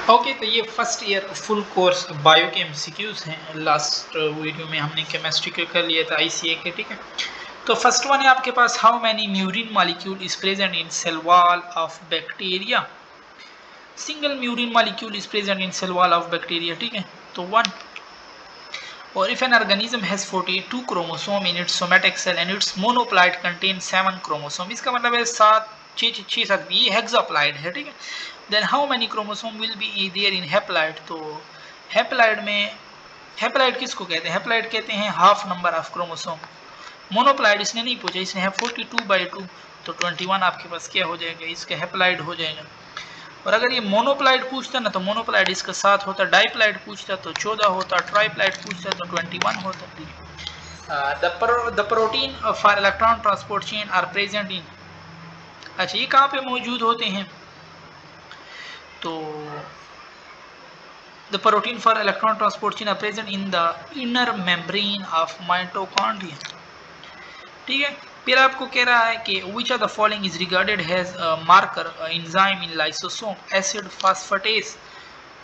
Okay, तो ये first year full course bio के एमसीक्यूज हैं। लास्ट वीडियो में हमने केमिस्ट्री के कर लिया था आईसीए के, ठीक है। तो फर्स्ट वन है आपके पास, how many murein molecule is present in cell wall of bacteria. Single murein molecule is present in cell wall of bacteria, ठीक है, तो 1। और if an organism has 42 chromosome in its somatic cell and its monoploid content 7 chromosome, इसका मतलब है 7 ये hexaploid है, ठीक है। Then how many chromosome will be there in haploid. तो हैप्लॉइड में, हैप्लॉइड किसको कहते हैं? हैप्लॉइड कहते हैं हाफ नंबर ऑफ क्रोमोसोम। मोनोप्लाइड इसने नहीं पूछा, इसने है 42/2, तो 21 आपके पास क्या हो जाएगा, इसका हैप्लॉइड हो जाएगा। और अगर ये मोनोप्लाइड पूछता ना तो मोनोप्लाइड इसका 7 होता, डाइप्लाइड पूछता तो 14 होता, ट्राइप्लाइड पूछता तो 21 होता। The protein for electron transport chain are present in, अच्छा ये कहाँ पे मौजूद होते हैं? तो the protein for electron transport chain are present in the inner membrane of mitochondria, ठीक है। फिर आपको कह रहा है कि which of the following is regarded has marker enzyme in lysosome acid phosphatase,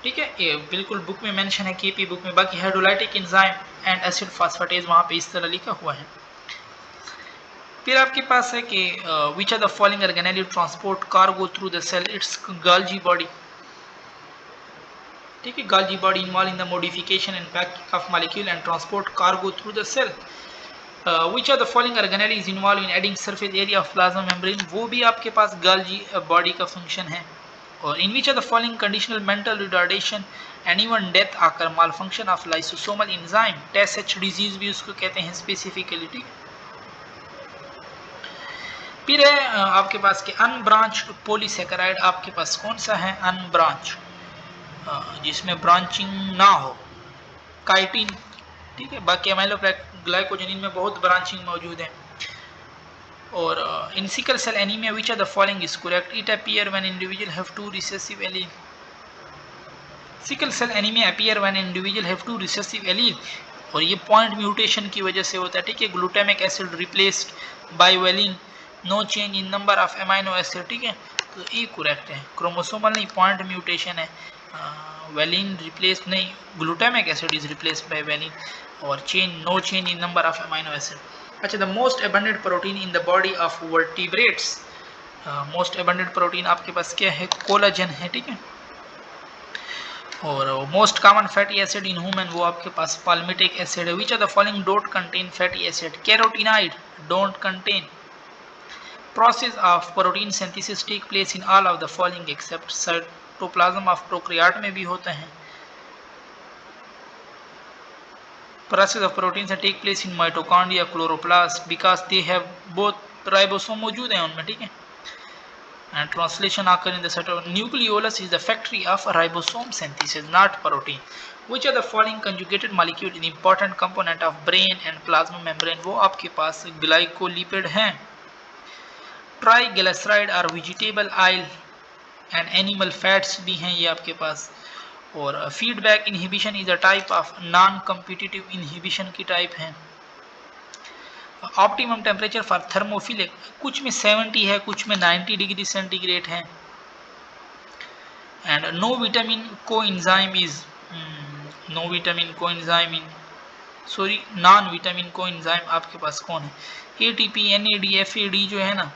ठीक है, ये बिल्कुल बुक में मेंशन है, केपी बुक में। बाकी hydrolytic enzyme and acid phosphatase वहां पे इस तरह लिखा हुआ है। फिर आपके पास है कि which of the following organelle transport cargo through the cell its Golgi body, ठीक है, Golgi body involve in the modification and packing of molecule and transport cargo through the cell. Which of the following organelle is involve in adding surface area of plasma membrane, वो भी आपके पास Golgi body का function है। और in which of the following conditional mental retardation and even death आकर malfunction of lysosomal enzyme, Tay Sachs disease भी उसको कहते हैं स्पेसिफिकली, ठीक। फिर है आपके पास के अनब्रांच्ड पॉलीसेकेराइड, आपके पास कौन सा है अनब्रांच, जिसमें ब्रांचिंग ना हो, काइटिन, ठीक है। बाकी अमाइलो ग्लाइकोजेनिन में बहुत ब्रांचिंग मौजूद है। और in sickle cell anaemia which are the following is correct, it appear when individual have 2 recessive allele. Sickle cell anaemia appear when individual have 2 recessive allele, और ये पॉइंट म्यूटेशन की वजह से होता है, ठीक है। Glutamic acid replaced by valine, no change in number of amino acid, ठीक है, तो ये करेक्ट है। क्रोमोसोमल नहीं, पॉइंट म्यूटेशन है। वेलिन रिप्लेस नहीं, glutamic acid is replaced by valine, और no change in number of amino acid. अच्छा, the most abundant protein in the body of vertebrates, most abundant protein आपके पास क्या है, कोलाजन है, ठीक है। और most common fatty acid in human, वो आपके पास पाल्मिटिक एसिड है। Which of the following don't contain fatty acid, carotenoid don't contain. Process of protein synthesis take place in all of the following except, cytoplasm of prokaryote में भी होता है। Process of protein से take place in mitochondria, chloroplast, because they have both ribosome मौजूद हैं उनमें, ठीक है। And translation occur in the cytoplasm. Nucleolus is the factory of ribosome synthesis, not protein. Which are the following conjugated molecule is important component of brain and plasma membrane? वो आपके पास glycolipid हैं। Triglyceride और vegetable oil and animal fats भी हैं ये आपके पास। और feedback inhibition is a type of non competitive inhibition की टाइप है। ऑप्टिमम टेम्परेचर फॉर थर्मोफिलिक, कुछ में 70 है, कुछ में 90 डिग्री सेंटीग्रेड है। एंड नो विटामिन को एंजाइम इज, नो विटामिन को एंजाइम इन, सॉरी नॉन विटामिन को एंजाइम आपके पास कौन है, एटीपी, एनएडी, एफएडी जो है ना,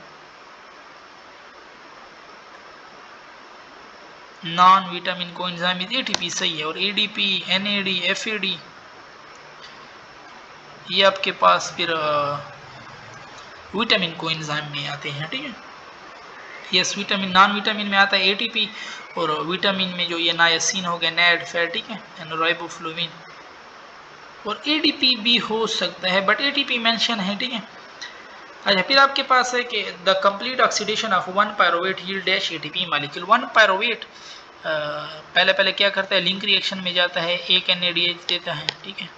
नॉन विटामिन को एंजाइम इज एटीपी, सही है। और एडीपी, एनएडी, एफएडी ये आपके पास फिर विटामिन को एंजाइम में आते हैं, ठीक है। यस, विटामिन, नॉन विटामिन में आता है एटीपी, और विटामिन में जो ये नायासिन हो गया, नैड फैट, ठीक है, एंड राइबोफ्लोविन। और एडीपी भी हो सकता है, बट एटीपी मेंशन है, ठीक है। अच्छा, फिर आपके पास है कि the complete oxidation of 1 pyruvate yield dash ATP molecule. 1 pyruvate पहले क्या करता है, लिंक रिएक्शन में जाता है, एक NADH देता है, ठीक है।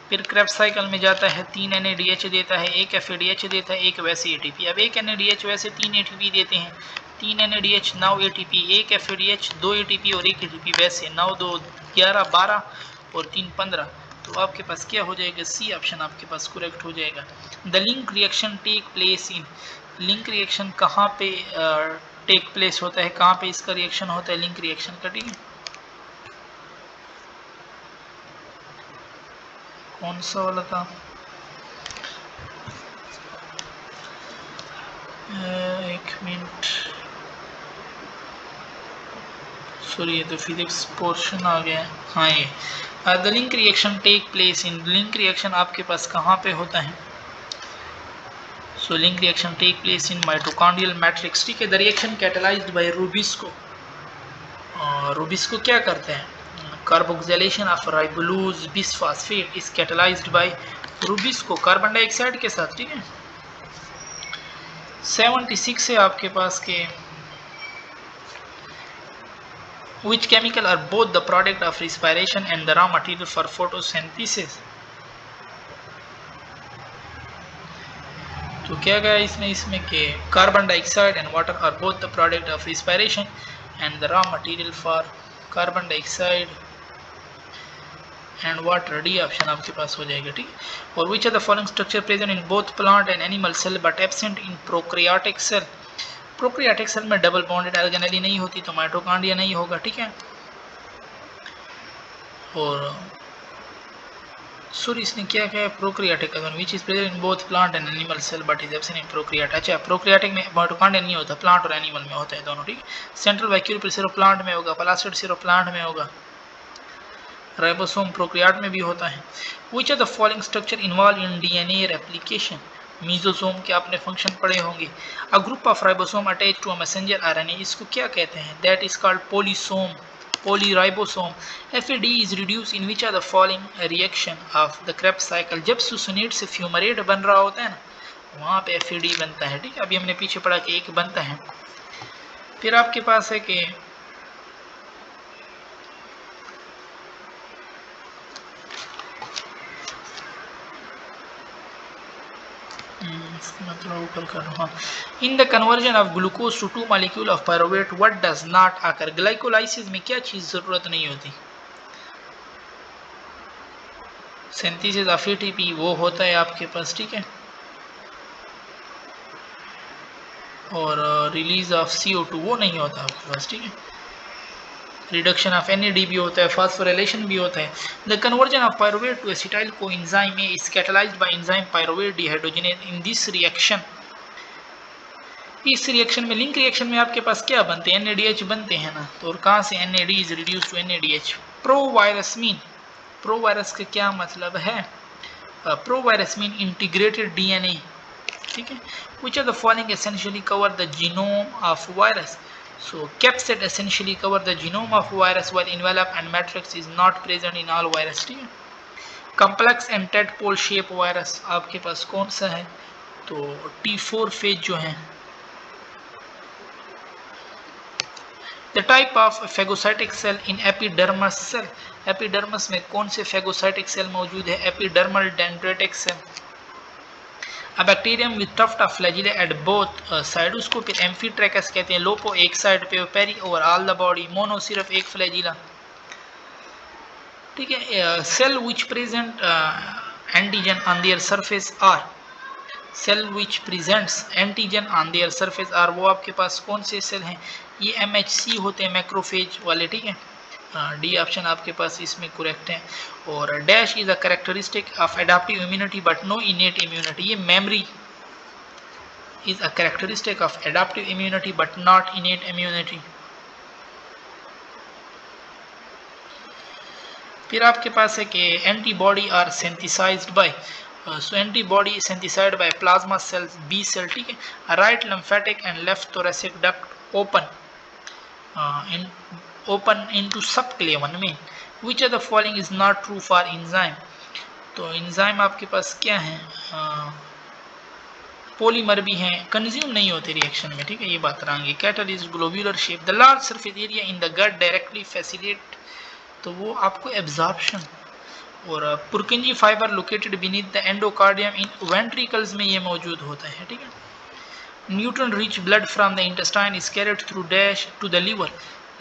फिर क्रेब्स साइकिल में जाता है, 3 NADH देता है, एक FADH देता है, एक वैसे ATP। अब एक NADH वैसे 3 ATP देते हैं, 3 NADH 9 ATP, एक FADH 2 ATP और एक ATP वैसे 9 2 11 12 और 3 15। तो आपके पास क्या हो जाएगा, सी ऑप्शन आपके पास करेक्ट हो जाएगा। The link reaction take place in, link reaction कहाँ पे टेक प्लेस होता है, कहाँ पे इसका रिएक्शन होता है लिंक रिएक्शन का, ठीक है। कौन सा वाला था, एक मिनट, सॉरी ये तो फिजिक्स पोर्शन आ गया। हाँ ये the link reaction take place in, link reaction आपके पास कहाँ पे होता है, so link reaction take place in mitochondrial matrix, ठीक है। The reaction catalysed by rubisco, rubisco क्या करते हैं, carboxylation of ribulose bisphosphate is catalysed by rubisco carbon dioxide के साथ, ठीक है। 76 है आपके पास के which chemical are both the product of respiration and the raw material for photosynthesis, तो क्या गया इसमें कि carbon dioxide and water are both the product of respiration and the raw material for carbon dioxide and water, D option आपके पास हो जाएगा, ठीक है। और which are the following structure present in both plant and animal cell but absent in prokaryotic cell, prokaryotic cell में double bonded organelle नहीं होती तो माइटोकॉन्ड्रिया नहीं होगा, ठीक है। और सॉरी इसने क्या कहा, prokaryotic organ which is present in both plant and animal cell but is absent in prokaryote, अच्छा प्रोकैरियोटिक में माइटोकॉन्ड्रिया नहीं होता, प्लांट और एनिमल में होता है दोनों, ठीक है। सेंट्रल वैक्यूल सिर्फ प्लांट में होगा, प्लास्टिड सिर्फ प्लांट में होगा, राइबोसोम प्रोकैरियोट में भी होता है। Which are the following structure involve in DNA replication, mesosome के आपने फंक्शन पढ़े होंगे। A group of ribosome attach to a messenger RNA, इसको क्या कहते हैं, that is called polysome, polyribosome. FAD is reduced in which are the following reaction of the Krebs cycle, जब सुसनेट से फ्यूमरेट बन रहा होता है ना वहाँ पे FAD बनता है, ठीक है। अभी हमने पीछे पढ़ा कि एक बनता है। फिर आपके पास है कि मैं थोड़ा ऊपर कर रहा हूँ। In the conversion of glucose to 2 molecule of pyruvate what does not occur, glycolysis में क्या चीज जरूरत नहीं होती, सिंथेसिस ऑफ एटीपी वो होता है आपके पास, ठीक है। और रिलीज ऑफ CO2 वो नहीं होता आपके पास, ठीक है। रिडक्शन ऑफ NAD भी होता है, फास्फोरिलेशन भी होता है। The conversion of pyruvate to acetyl coenzyme is catalysed by enzyme pyruvate dehydrogenase in this reaction, इस रिएक्शन में लिंक रिएक्शन में आपके पास क्या बनते हैं, NADH बनते हैं ना, तो और कहाँ से NAD is reduce to NADH। Provirus mean, provirus का क्या मतलब है, प्रोवायरस मीन इंटीग्रेटेड DNA, ठीक है। which of the following essentially cover the genome of virus, so capsid essentially cover the genome of virus while envelope and matrix is not present in all virus, ठीक है। complex and tadpole shape virus आपके पास कौन सा है, तो T4 phase जो है। the type of phagocytic cell in epidermis cell, epidermis में कौन से phagocytic cell मौजूद है, epidermal dendritic cell। A bacterium with tuft of flagellae at both side उसको फिर एम्फीट्रैकस कहते हैं, लोपो एक साइड पे, peri over all the body, mono सिर्फ एक फ्लैजिला, ठीक है। Cell which present antigen on their surface are, cell which presents antigen on their surface are, वो आपके पास कौन से सेल हैं, ये MHC होते हैं मैक्रोफेज वाले, ठीक है। डी ऑप्शन आपके पास इसमें करेक्ट है। और dash is a characteristic of adaptive immunity but no innate immunity, ये memory is a characteristic of adaptive immunity but not innate immunity. फिर आपके पास है कि antibody are synthesized by, so antibody synthesized by plasma cells, B cell, ठीक है। Right lymphatic and left thoracic duct open into subclavian में, which of the following is not true for enzyme, तो enzyme आपके पास क्या है, polymer भी हैं, कंज्यूम नहीं होते रिएक्शन में, ठीक है, ये बात रहेंगे। Catalyst globular shape, the large surface area in the gut directly facilitate, तो वो आपको एब्जॉर्प्शन। और Purkinje fibre located beneath the endocardium in ventricles में ये मौजूद होता है, ठीक है। Nutrient rich blood from the intestine is carried through dash to the liver,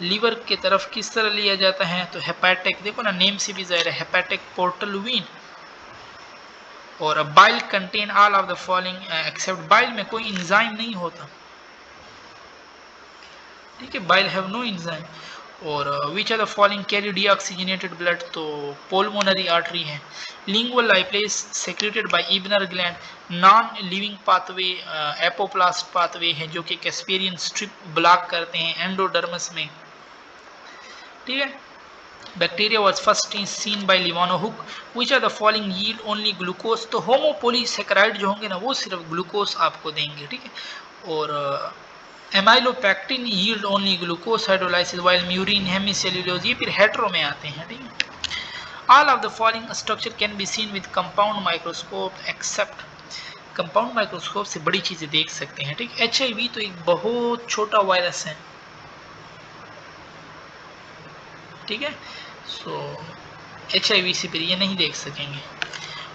liver की तरफ किस तरह लिया जाता है, तो हेपेटिक, देखो ना नेम से भी जाहिर है, हेपेटिक पोर्टल वेन। और bile contain all of the following accept, bile में कोई एंजाइम नहीं होता, ठीक है, बाइल हैव नो एंजाइम। और which are the following carry deoxygenated blood, तो पोल्मोनरी आर्टरी है। Lingual lipase secreted by Ebner gland, non living pathway apoplast pathway है जो कि कैस्पेरियन स्ट्रिप ब्लॉक करते हैं एंडोडर्मस में, ठीक है। Bacteria was first seen by Leeuwenhoek, which are the following yield only glucose, तो होमोपोलीसेकेराइड जो होंगे ना वो सिर्फ ग्लूकोज आपको देंगे, ठीक है। और amylopectin yield only glucose hydrolysis while murein hemicellulose ये फिर हेट्रो में आते हैं, ठीक है। All of the following structure can be seen with compound microscope except, compound microscope से बड़ी चीजें देख सकते हैं, ठीक। HIV तो एक बहुत छोटा वायरस है, ठीक है। सो HIV से फिर ये नहीं देख सकेंगे।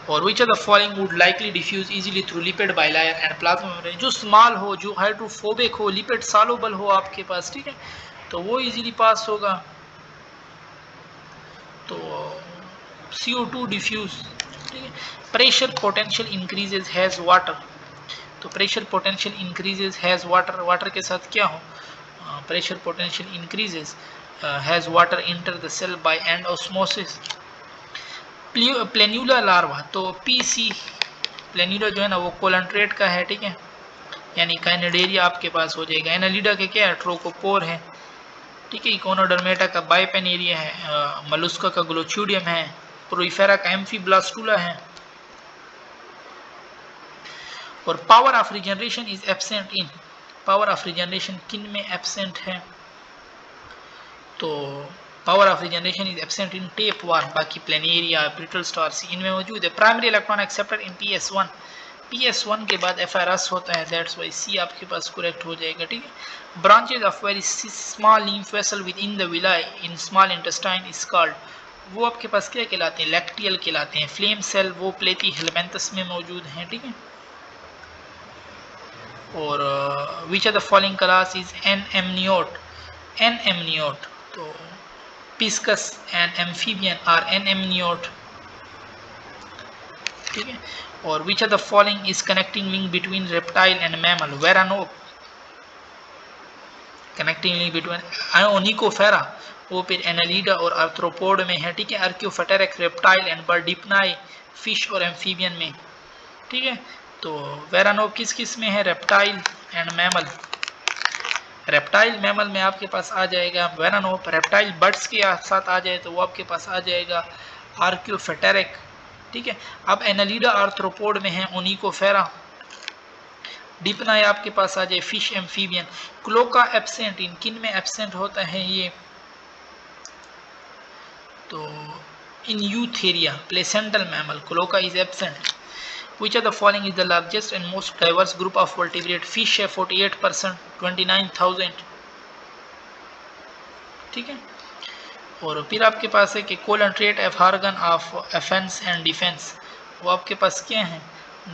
और which are the following would likely diffuse easily through lipid bilayer and plasma membrane, जो स्मॉल हो, जो हाइड्रोफोबिक हो, लिपिड सॉल्युबल हो आपके पास, ठीक है, तो वो इजीली पास होगा। तो CO2 डिफ्यूज, ठीक है। Pressure potential increases has water, तो pressure potential increases has water, water के साथ क्या हो, pressure potential increases has water enter the cell by and osmosis. Planula larva, तो PC प्लेन्यूला जो है ना वो कोलंट्रेट का है, ठीक है, यानी काइनेडेरिया आपके पास हो जाएगा। एनालिडा के क्या है, ट्रोकोपोर है, ठीक है। इकोनोडर्मेटा का बाइपेनेरिया है, मलुस्का का ग्लोचूडियम है, प्रोइफेरा का एम्फीब्लास्टुला है। और power of regeneration is absent in, power of regeneration किन में एब्सेंट है, तो power of regeneration is absent in tape worm, बाकी प्लेनेरिया ब्रिटल स्टार्स इनमें मौजूद है। Primary electron accepted in PS1, PS1 के बाद FRS होता है, दैट्स वाई C आपके पास करेक्ट हो जाएगा, ठीक है। Branches of very small lymph vessel within the villi in small intestine is called, वो आपके पास क्या कहलाते हैं, लैक्टियल कहलाते हैं। फ्लेम सेल वो प्लेटी हेलमेंथस में मौजूद हैं, ठीक है। और which are the following class is an amniote, तो Pisces and amphibian are an amniote, ठीक है। और which are the following is connecting link between reptile and mammal, Varanops, connecting link between Onychophora वो फिर एनालिडा और arthropod में है, ठीक है। Archaeopteryx reptile and bird Dipnoi fish और एम्फीबियन में, ठीक है। तो वेरानोप किस किस में है, reptile and mammal. Reptile mammal में आपके पास आ जाएगा वेरानोप, रेप्टाइल बर्ड्स के साथ आ जाए तो वो आपके पास आ जाएगा आर्क्योफेटेरिक, ठीक है। अब एनालिडा आर्थ्रोपोड में है ओनिकोफेरा, डिप्नाई आपके पास आ जाए फिश एम्फीबियन। क्लोका एब्सेंट, इन किन में एब्सेंट होता है ये, तो in Eutheria placental mammal cloaca is absent. Which of the following is the largest and most diverse group of vertebrate? Fish है 48%, 29,000, ठीक है। और फिर आपके पास है कि coelenterate have organ of offence and defence, वो आपके पास क्या है,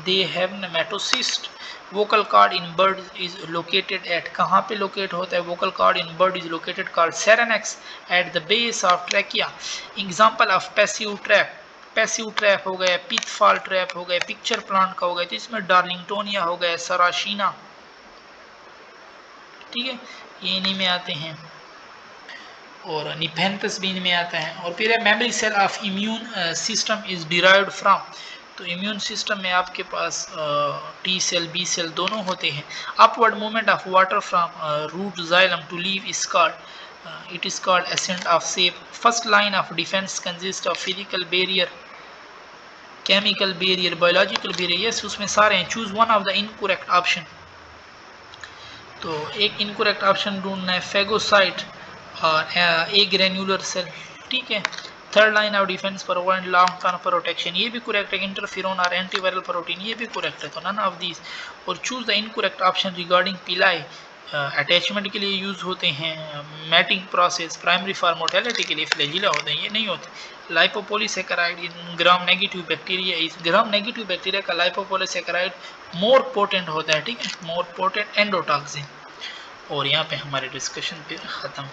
they have nematocyst. Vocal cord in bird is located at, कहाँ पे लोकेट होता है vocal cord in bird is located called syrinx at the base of trachea. Example of passive trap, passive trap हो गया, पिथफॉल ट्रैप हो गया, pitcher plant का हो गया, तो इसमें डार्लिंगटोनिया हो गया, सराशीना, ठीक है, ये इन्हीं में आते हैं। और निपेंथस भी इनमें आता है। और फिर memory cell of immune system is derived from, तो इम्यून सिस्टम में आपके पास T सेल B सेल दोनों होते हैं। Upward movement of water from root xylem to leave is called, it is called ascent of shape. First line of defense consists of physical barrier, chemical barrier, biological barrier. Yes, उसमें सारे हैं। Choose one of the incorrect option. तो एक incorrect option ढूंढना है, phagocyte और ए granular cell, ठीक है। Third line of defence provide long term protection, ये भी करेक्ट है। इंटरफेरोन और एंटीवायरल प्रोटीन, ये भी करेक्ट है, तो नन ऑफ दीज। और choose the incorrect option regarding pili, attachment के लिए यूज होते हैं, mating process, primary for mortality के लिए फ्लैजिला होते हैं, ये नहीं होते। लाइपोपोलीसेकेराइड इन ग्राम नेगेटिव बैक्टीरिया, इस ग्राम नेगेटिव बैक्टीरिया का लाइपोपोलीसेकेराइड मोर पोटेंट होता है, ठीक है, मोर पोटेंट एंडोटॉक्सिन। और यहाँ पे हमारे डिस्कशन फिर ख़त्म।